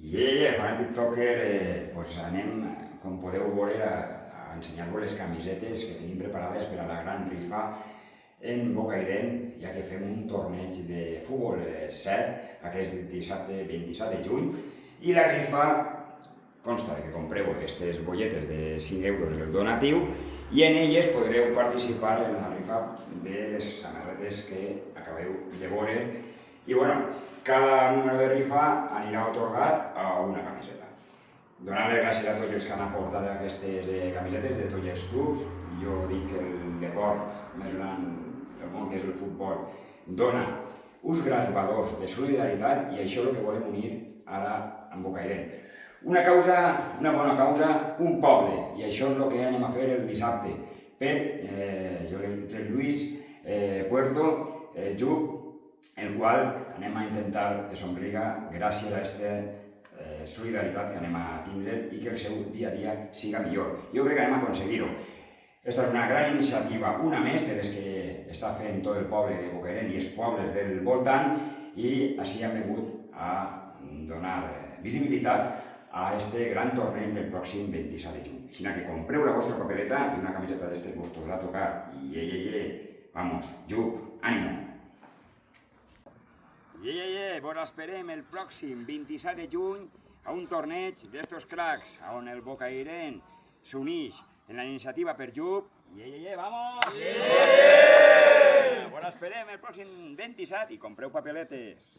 Quan a TikToker anem, com podeu veure, a ensenyar-vos les camisetes que tenim preparades per a la gran rifa en Bocairent, ja que fem un torneig de futbol 7 aquest dissabte 27 de juny, i la rifa consta que compreu aquestes bolletes de 5 euros el donatiu i en elles podreu participar en la rifa de les samarretes que acabeu de veure. I cada número de rifa anirà atorgat a una camiseta. Donar les gràcies a tots els que han aportat aquestes camisetes de tots els clubs. Jo dic que el deport més gran del món, que és el futbol, dona uns grans valors de solidaritat i això és el que volem unir ara amb Bocairent. Una causa, una bona causa, un poble, i això és el que anem a fer el dissabte per José Luis Puerto Jup, el qual anem a intentar que somriga gràcies a aquesta solidaritat que anem a tindre i que el seu dia a dia siga millor. Jo crec que anem a aconseguir-ho. Aquesta és una gran iniciativa, una més de les que està fent tot el poble de Bocairent i els pobles del voltant, i així hem vingut a donar visibilitat a este gran torneig del pròxim 27 de juny. Així que compreu la vostra papeleta i una camiseta d'estes vos podrà tocar. Vamos, Jup, ànimo! Vos esperem el pròxim 27 de juny a un torneig d'estos cracs, on el Bocairent s'unix en la iniciativa per Jup. Vamos! Vos esperem el pròxim 27 i compreu papeletes.